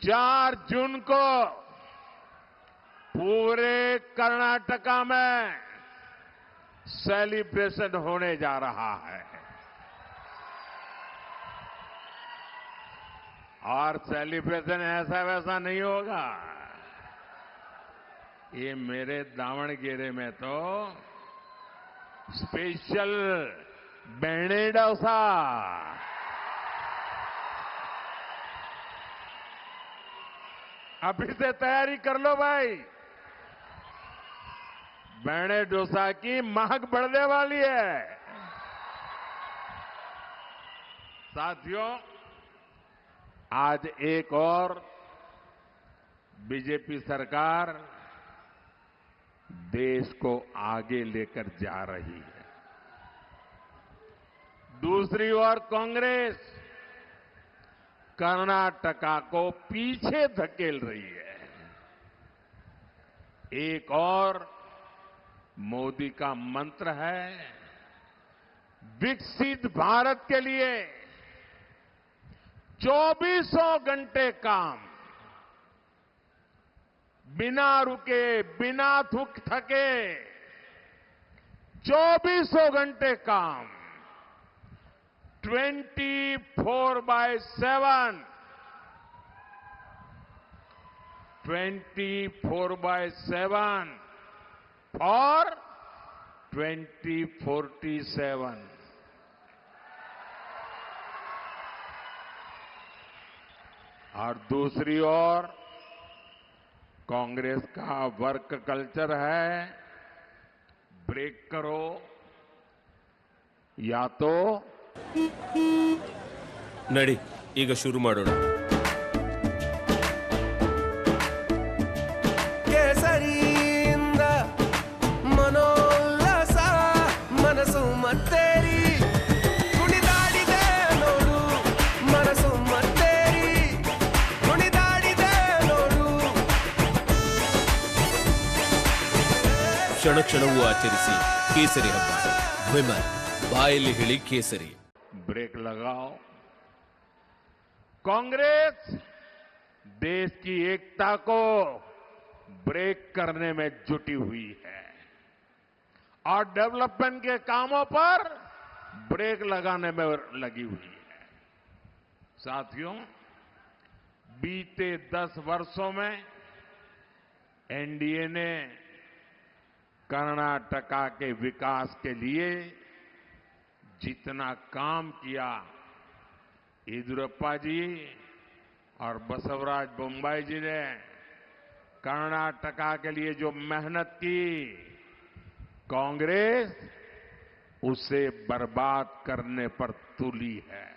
4 जून को पूरे कर्नाटका में सेलिब्रेशन होने जा रहा है और सेलिब्रेशन ऐसा वैसा नहीं होगा। ये मेरे दावणगेरे में तो स्पेशल बेणे डोसा, अभी से तैयारी कर लो भाई। बेणे डोसा की महक बढ़ने वाली है। साथियों, आज एक और बीजेपी सरकार देश को आगे लेकर जा रही है। दूसरी ओर कांग्रेस कर्नाटका को पीछे धकेल रही है। एक और मोदी का मंत्र है, विकसित भारत के लिए 24 घंटे काम, बिना रुके, बिना थके, 24 घंटे काम, 24/7, 24/7 और 2047। और दूसरी ओर कांग्रेस का वर्क कल्चर है, ब्रेक करो या तो ನಡಿ ಈಗ ಶುರು ಮಾಡೋಣ. ಕೇಸರಿಯಿಂದ ಮನೋಲ್ಲಾಸ ಮನಸ್ಸು ಮತ್ತೇರಿ ಕುಣಿದಾಡಿದೆ ನೋಡು, ಮನಸ್ಸು ಮತ್ತೇರಿ ಕುಣಿದಾಡಿದೆ ನೋಡು. ಕ್ಷಣ ಕ್ಷಣವೂ ಆಚರಿಸಿ ಕೇಸರಿ ಹಬ್ಬ. ವಿಮಲ್ ಬಾಯಲ್ಲಿ ಹೇಳಿ ಕೇಸರಿ. ब्रेक लगाओ। कांग्रेस देश की एकता को ब्रेक करने में जुटी हुई है और डेवलपमेंट के कामों पर ब्रेक लगाने में लगी हुई है। साथियों, बीते 10 वर्षों में एनडीए ने कर्नाटका के विकास के लिए जितना काम किया, येदियुरप्पा जी और बसवराज बोम्मई जी ने कर्नाटका के लिए जो मेहनत की, कांग्रेस उसे बर्बाद करने पर तुली है।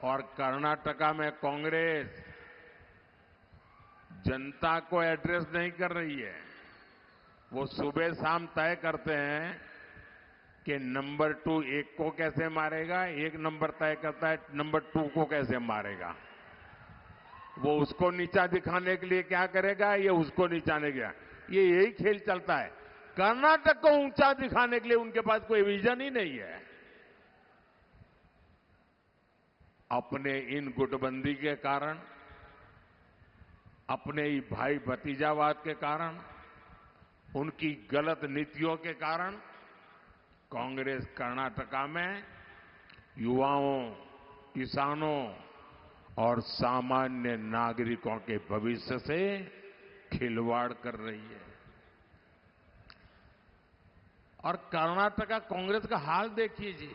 और कर्नाटका में कांग्रेस जनता को एड्रेस नहीं कर रही है। वो सुबह शाम तय करते हैं कि नंबर 2 एक को कैसे मारेगा, एक नंबर तय करता है नंबर 2 को कैसे मारेगा। वो उसको नीचा दिखाने के लिए क्या करेगा, ये उसको नीचाने गया, ये यही खेल चलता है। कर्नाटक को ऊंचा दिखाने के लिए उनके पास कोई विजन ही नहीं है। अपने इन गुटबंदी के कारण, अपने ही भाई भतीजावाद के कारण, उनकी गलत नीतियों के कारण कांग्रेस कर्नाटका में युवाओं, किसानों और सामान्य नागरिकों के भविष्य से खिलवाड़ कर रही है। और कर्नाटका कांग्रेस का हाल देखिए जी,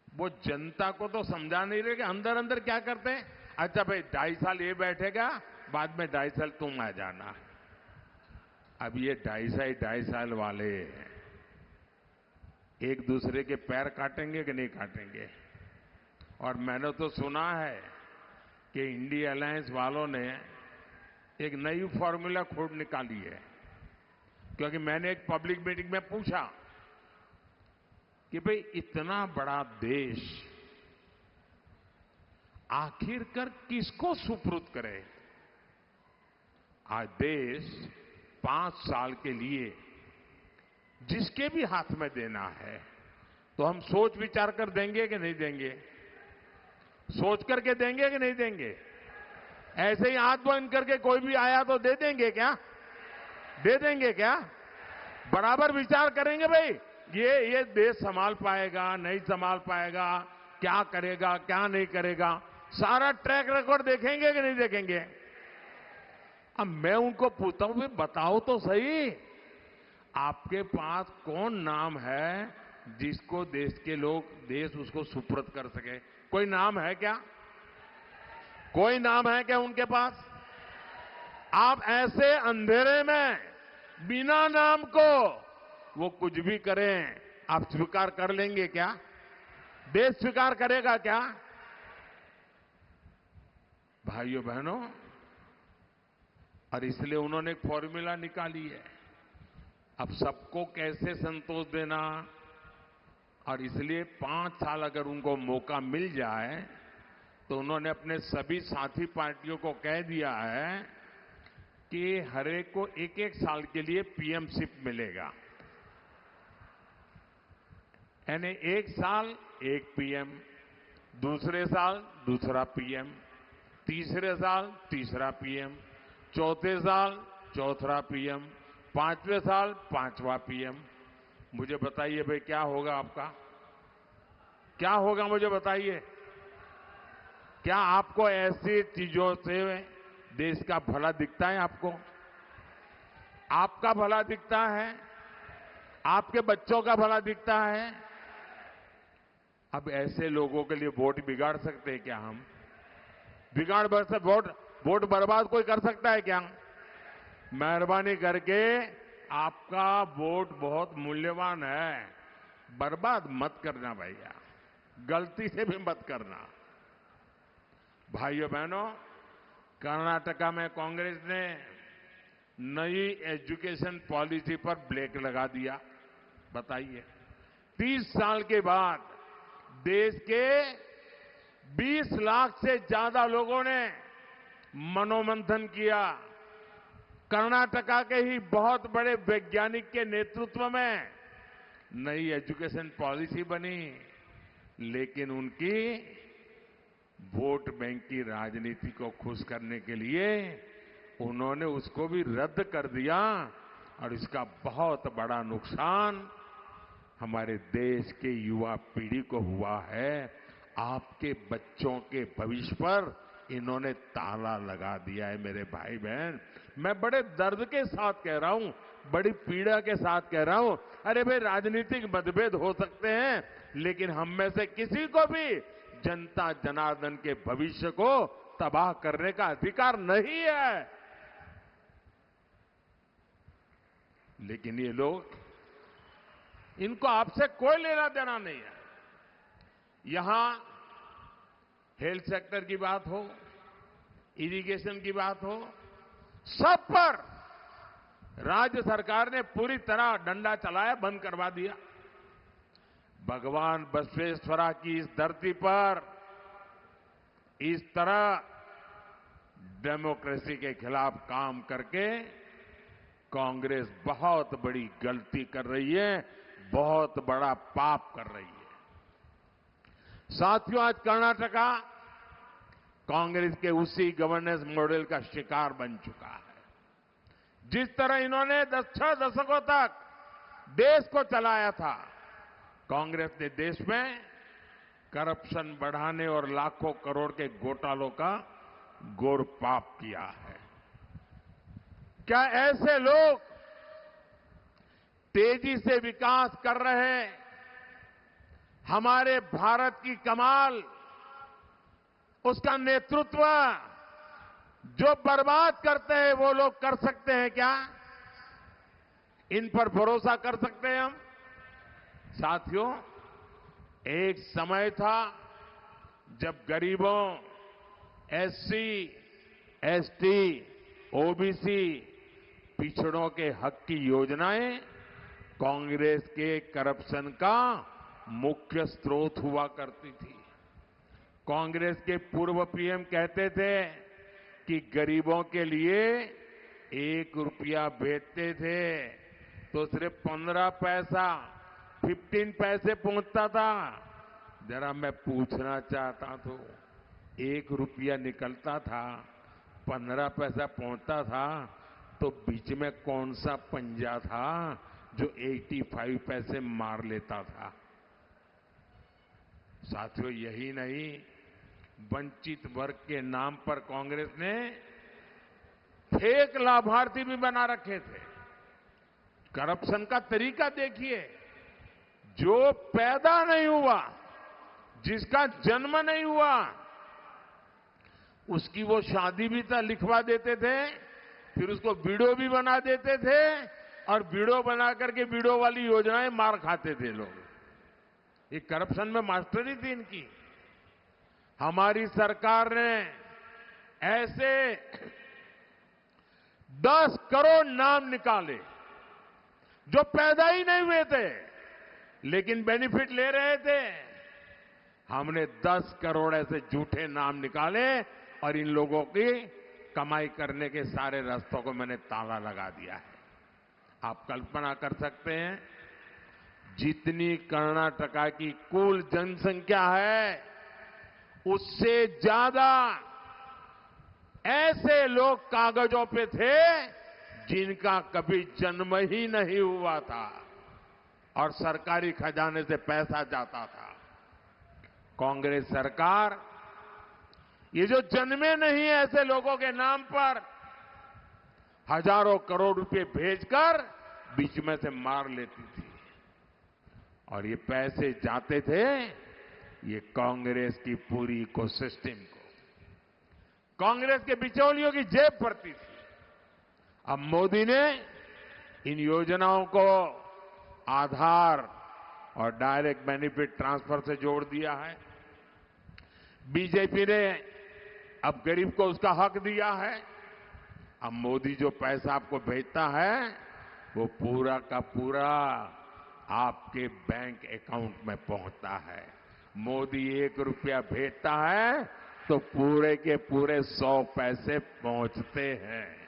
वो जनता को तो समझा नहीं रहे कि अंदर अंदर क्या करते हैं। अच्छा भाई 2.5 साल ये बैठेगा, बाद में 2.5 साल तुम आ जाना। अब ये 2.5 साल वाले एक दूसरे के पैर काटेंगे कि नहीं काटेंगे। और मैंने तो सुना है कि इंडिया अलायंस वालों ने एक नई फॉर्मूला खोज निकाली है, क्योंकि मैंने एक पब्लिक मीटिंग में पूछा कि भाई इतना बड़ा देश आखिरकार किसको सुपुर्द करे। आज देश 5 साल के लिए जिसके भी हाथ में देना है तो हम सोच विचार कर देंगे कि नहीं देंगे। सोच करके देंगे कि नहीं देंगे? ऐसे ही हाथ बंद करके कोई भी आया तो दे देंगे क्या? दे देंगे क्या? बराबर विचार करेंगे भाई, ये देश संभाल पाएगा, नहीं संभाल पाएगा, क्या करेगा, क्या नहीं करेगा, सारा ट्रैक रिकॉर्ड देखेंगे कि नहीं देखेंगे? अब मैं उनको पूछता हूं, भाई बताओ तो सही, आपके पास कौन नाम है जिसको देश के लोग, देश उसको सुपुर्द कर सके? कोई नाम है क्या? कोई नाम है क्या उनके पास? आप ऐसे अंधेरे में बिना नाम को वो कुछ भी करें, आप स्वीकार कर लेंगे क्या? देश स्वीकार करेगा क्या? भाइयों बहनों, और इसलिए उन्होंने एक फॉर्मूला निकाली है, अब सबको कैसे संतोष देना, और इसलिए 5 साल अगर उनको मौका मिल जाए तो उन्होंने अपने सभी साथी पार्टियों को कह दिया है कि हर एक को 1-1 साल के लिए पीएमशिप मिलेगा। यानी 1 साल 1 पीएम, दूसरे साल दूसरा पीएम, तीसरे साल तीसरा पीएम, चौथे साल चौथा पीएम, 5वें साल 5वां पीएम। मुझे बताइए भाई, क्या होगा आपका? क्या होगा मुझे बताइए? क्या आपको ऐसी चीजों से देश का भला दिखता है? आपको आपका भला दिखता है? आपके बच्चों का भला दिखता है? अब ऐसे लोगों के लिए वोट बिगाड़ सकते हैं क्या हम? बिगाड़ वोट बर्बाद कोई कर सकता है क्या? मेहरबानी करके, आपका वोट बहुत मूल्यवान है, बर्बाद मत करना भैया, गलती से भी मत करना। भाइयों बहनों, कर्नाटका में कांग्रेस ने नई एजुकेशन पॉलिसी पर ब्रेक लगा दिया। बताइए, 30 साल के बाद देश के 20 लाख से ज्यादा लोगों ने मनोमंथन किया। कर्नाटका के ही बहुत बड़े वैज्ञानिक के नेतृत्व में नई एजुकेशन पॉलिसी बनी, लेकिन उनकी वोट बैंक की राजनीति को खुश करने के लिए उन्होंने उसको भी रद्द कर दिया, और इसका बहुत बड़ा नुकसान हमारे देश के युवा पीढ़ी को हुआ है। आपके बच्चों के भविष्य पर इन्होंने ताला लगा दिया है। मेरे भाई बहन, मैं बड़े दर्द के साथ कह रहा हूं, बड़ी पीड़ा के साथ कह रहा हूं, अरे भाई, राजनीतिक मतभेद हो सकते हैं, लेकिन हम में से किसी को भी जनता जनार्दन के भविष्य को तबाह करने का अधिकार नहीं है। लेकिन ये लोग, इनको आपसे कोई लेना देना नहीं है। यहां हेल्थ सेक्टर की बात हो, इरिगेशन की बात हो, सब पर राज्य सरकार ने पूरी तरह डंडा चलाया, बंद करवा दिया। भगवान बसवेश्वरा की इस धरती पर इस तरह डेमोक्रेसी के खिलाफ काम करके कांग्रेस बहुत बड़ी गलती कर रही है, बहुत बड़ा पाप कर रही है। साथियों, आज कर्नाटका कांग्रेस के उसी गवर्नेंस मॉडल का शिकार बन चुका है। जिस तरह इन्होंने 6 दशकों तक देश को चलाया था, कांग्रेस ने देश में करप्शन बढ़ाने और लाखों करोड़ के घोटालों का घोर पाप किया है। क्या ऐसे लोग तेजी से विकास कर रहे हमारे भारत की कमाल, उसका नेतृत्व जो बर्बाद करते हैं वो लोग कर सकते हैं क्या? इन पर भरोसा कर सकते हैं हम? साथियों, एक समय था जब गरीबों, एससी, एसटी, ओबीसी, पिछड़ों के हक की योजनाएं कांग्रेस के करप्शन का मुख्य स्रोत हुआ करती थी। कांग्रेस के पूर्व पीएम कहते थे कि गरीबों के लिए 1 रुपया भेजते थे तो सिर्फ 15 पैसा, 15 पैसे पहुंचता था। जरा मैं पूछना चाहता हूं, 1 रुपया निकलता था, 15 पैसा पहुंचता था, तो बीच में कौन सा पंजा था जो 85 पैसे मार लेता था। साथियों, यही नहीं, वंचित वर्ग के नाम पर कांग्रेस ने फेक लाभार्थी भी बना रखे थे। करप्शन का तरीका देखिए, जो पैदा नहीं हुआ, जिसका जन्म नहीं हुआ, उसकी वो शादी भी लिखवा देते थे, फिर उसको बीडो भी बना देते थे, और बीडो बना करके बीडो वाली योजनाएं मार खाते थे लोग। ये करप्शन में मास्टरी थी इनकी। हमारी सरकार ने ऐसे 10 करोड़ नाम निकाले जो पैदा ही नहीं हुए थे लेकिन बेनिफिट ले रहे थे। हमने 10 करोड़ ऐसे झूठे नाम निकाले और इन लोगों की कमाई करने के सारे रास्तों को मैंने ताला लगा दिया है। आप कल्पना कर सकते हैं, जितनी कर्नाटका की कुल जनसंख्या है, उससे ज्यादा ऐसे लोग कागजों पे थे जिनका कभी जन्म ही नहीं हुआ था और सरकारी खजाने से पैसा जाता था। कांग्रेस सरकार ये जो जन्मे नहीं है ऐसे लोगों के नाम पर हजारों करोड़ रुपए भेजकर बीच में से मार लेती थी, और ये पैसे जाते थे ये कांग्रेस की पूरी इकोसिस्टम को, कांग्रेस के बिचौलियों की जेब भरती थी। अब मोदी ने इन योजनाओं को आधार और डायरेक्ट बेनिफिट ट्रांसफर से जोड़ दिया है। बीजेपी ने अब गरीब को उसका हक दिया है। अब मोदी जो पैसा आपको भेजता है वो पूरा का पूरा आपके बैंक अकाउंट में पहुंचता है। मोदी 1 रुपया भेजता है तो पूरे के पूरे 100 पैसे पहुंचते हैं।